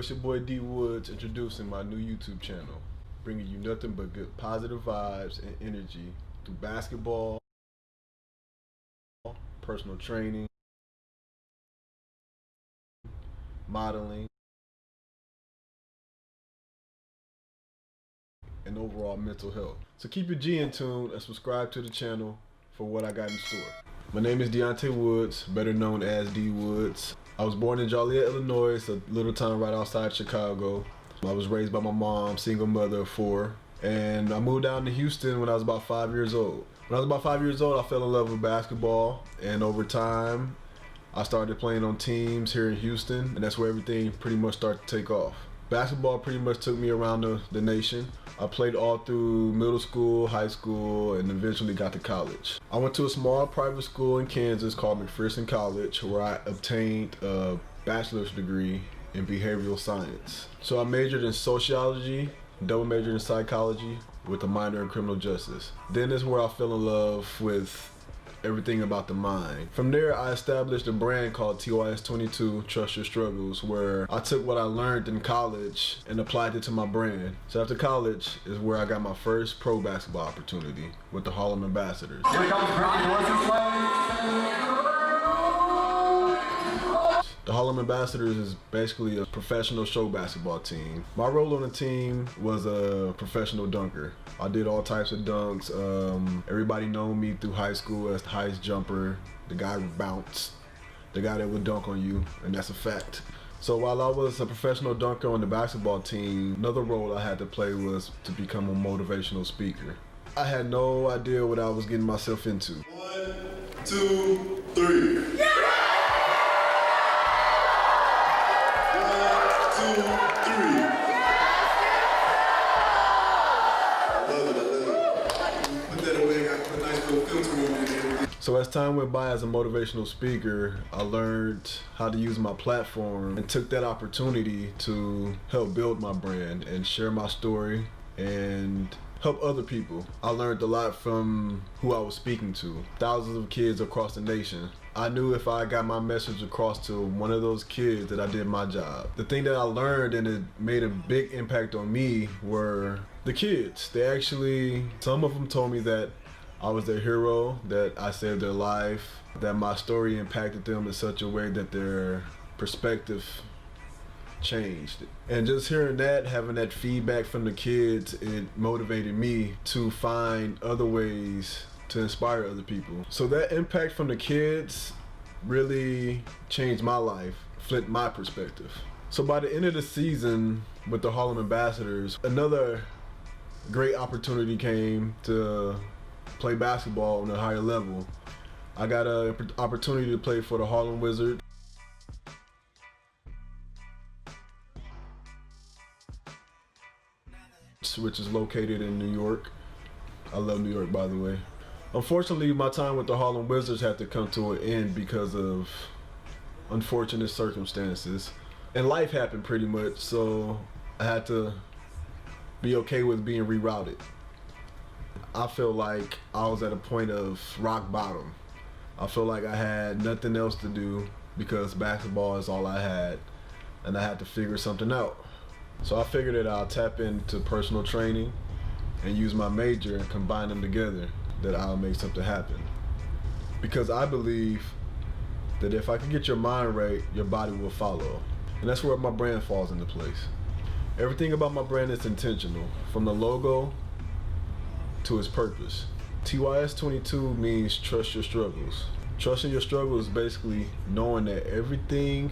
it's your boy D Woods introducing my new YouTube channel, bringing you nothing but good positive vibes and energy through basketball, personal training, modeling, and overall mental health. So keep your G in tune and subscribe to the channel for what I got in store. My name is Deontay Woods, better known as D Woods. I was born in Joliet, Illinois, a little town right outside Chicago. I was raised by my mom, single mother of 4, and I moved down to Houston when I was about 5 years old. When I was about 5 years old, I fell in love with basketball, and over time, I started playing on teams here in Houston, and that's where everything pretty much started to take off. Basketball pretty much took me around the nation. I played all through middle school, high school, and eventually got to college. I went to a small private school in Kansas called McPherson College, where I obtained a bachelor's degree in behavioral science. So I majored in sociology, double majored in psychology, with a minor in criminal justice. Then is where I fell in love with everything about the mind. From there, I established a brand called TYS22, Trust Your Struggles, where I took what I learned in college and applied it to my brand. So after college is where I got my first pro basketball opportunity with the Harlem Ambassadors. Here comes The Harlem Ambassadors is basically a professional show basketball team. My role on the team was a professional dunker. I did all types of dunks. Everybody known me through high school as the highest jumper, the guy who bounced, the guy that would dunk on you, and that's a fact. So while I was a professional dunker on the basketball team, another role I had to play was to become a motivational speaker. I had no idea what I was getting myself into. 1, 2, 3. Yeah! 1, 2, 3. So as time went by as a motivational speaker, I learned how to use my platform and took that opportunity to help build my brand and share my story and help other people. I learned a lot from who I was speaking to, thousands of kids across the nation. I knew if I got my message across to one of those kids that I did my job. The thing that I learned and it made a big impact on me were the kids. Some of them told me that I was their hero, that I saved their life, that my story impacted them in such a way that their perspective changed. And just hearing that, having that feedback from the kids, it motivated me to find other ways to inspire other people. So that impact from the kids really changed my life, flipped my perspective. So by the end of the season with the Harlem Ambassadors, another great opportunity came to play basketball on a higher level. I got an opportunity to play for the Harlem Wizards, which is located in New York. I love New York, by the way. Unfortunately, my time with the Harlem Wizards had to come to an end because of unfortunate circumstances. And life happened pretty much, so I had to be okay with being rerouted. I feel like I was at a point of rock bottom. I feel like I had nothing else to do because basketball is all I had, and I had to figure something out. So I figured that I'll tap into personal training and use my major and combine them together, that I'll make something happen. Because I believe that if I can get your mind right, your body will follow. And that's where my brand falls into place. Everything about my brand is intentional, from the logo to its purpose. TYS22 means trust your struggles. Trusting your struggles is basically knowing that everything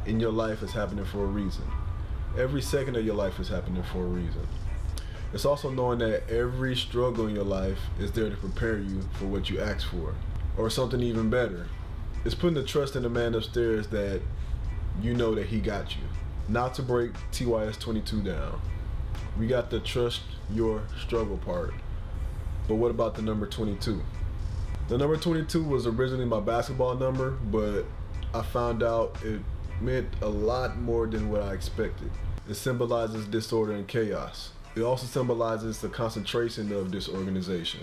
in your life is happening for a reason. Every second of your life is happening for a reason. It's also knowing that every struggle in your life is there to prepare you for what you asked for, or something even better. It's putting the trust in the man upstairs that you know that he got you. Not to break TYS22 down, we got the trust your struggle part. But what about the number 22? The number 22 was originally my basketball number, but I found out it meant a lot more than what I expected. It symbolizes disorder and chaos. It also symbolizes the concentration of disorganization.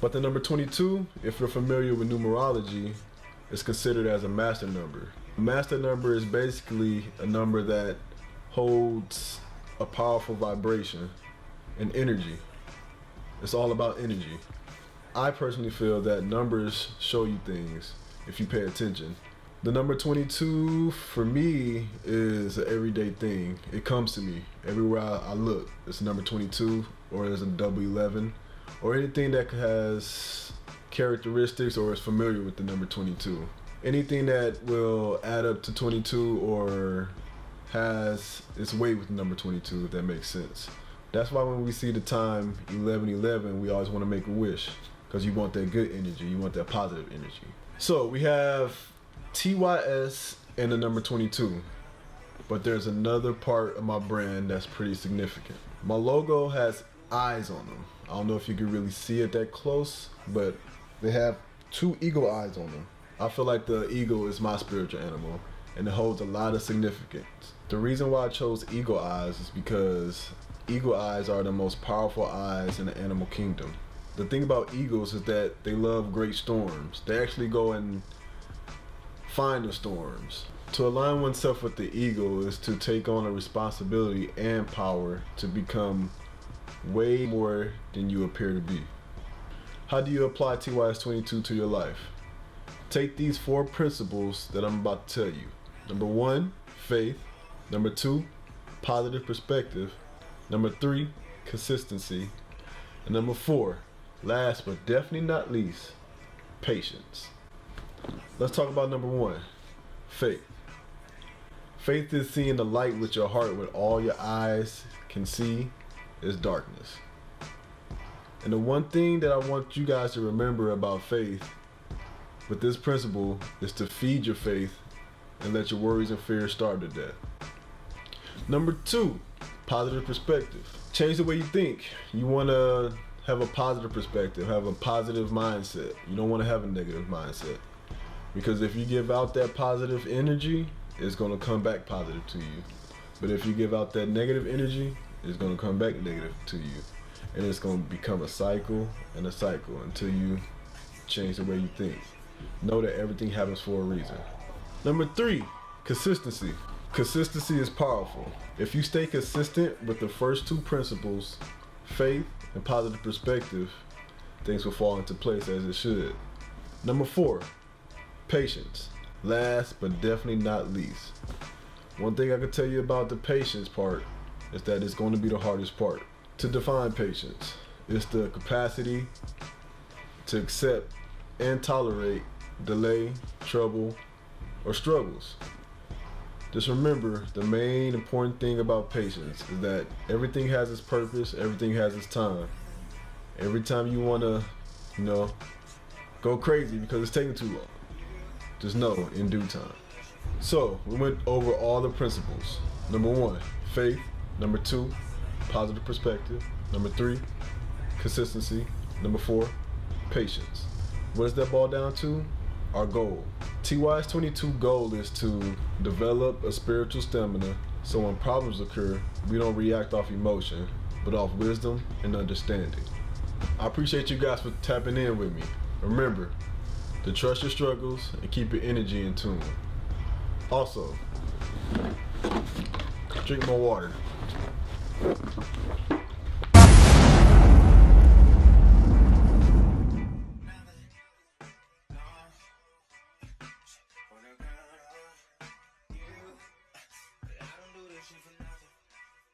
But the number 22, if you're familiar with numerology, is considered as a master number. A master number is basically a number that holds a powerful vibration and energy. It's all about energy. I personally feel that numbers show you things if you pay attention. The number 22 for me is an everyday thing. It comes to me everywhere I look. It's number 22, or there's a double 11, or anything that has characteristics or is familiar with the number 22. Anything that will add up to 22 or has its weight with the number 22, if that makes sense. That's why when we see the time 11:11, we always want to make a wish, because you want that good energy, you want that positive energy. So we have TYS and the number 22, but there's another part of my brand that's pretty significant. My logo has eyes on them. I don't know if you can really see it that close, but they have two eagle eyes on them. I feel like the eagle is my spiritual animal, and it holds a lot of significance. The reason why I chose eagle eyes is because eagle eyes are the most powerful eyes in the animal kingdom. The thing about eagles is that they love great storms. They actually go and find the storms. To align oneself with the eagle is to take on a responsibility and power to become way more than you appear to be. How do you apply TYS22 to your life? Take these 4 principles that I'm about to tell you. Number 1, faith. Number 2, positive perspective. Number 3, consistency. And number 4, last but definitely not least, patience. Let's talk about number 1, faith. Faith is seeing the light with your heart, what all your eyes can see is darkness. And the one thing that I want you guys to remember about faith with this principle is to feed your faith and let your worries and fears starve to death. Number 2, positive perspective. Change the way you think. You want to have a positive perspective, have a positive mindset. You don't want to have a negative mindset. Because if you give out that positive energy, it's going to come back positive to you. But if you give out that negative energy, it's going to come back negative to you. And it's going to become a cycle and a cycle until you change the way you think. Know that everything happens for a reason. Number 3, consistency. Consistency is powerful. If you stay consistent with the first 2 principles, faith and positive perspective, things will fall into place as it should. Number 4, patience. Last but definitely not least. One thing I can tell you about the patience part is that it's going to be the hardest part. To define patience, it's the capacity to accept and tolerate delay, trouble, or struggles. Just remember, the main important thing about patience is that everything has its purpose, everything has its time. Every time you want to, go crazy because it's taking too long, just know in due time. So we went over all the principles. Number 1, faith. Number 2, positive perspective. Number 3, consistency. Number 4, patience. What does that boil down to? Our goal. TYS22 goal is to develop a spiritual stamina so when problems occur, we don't react off emotion, but off wisdom and understanding. I appreciate you guys for tapping in with me. Remember to trust your struggles and keep your energy in tune. Also, drink more water.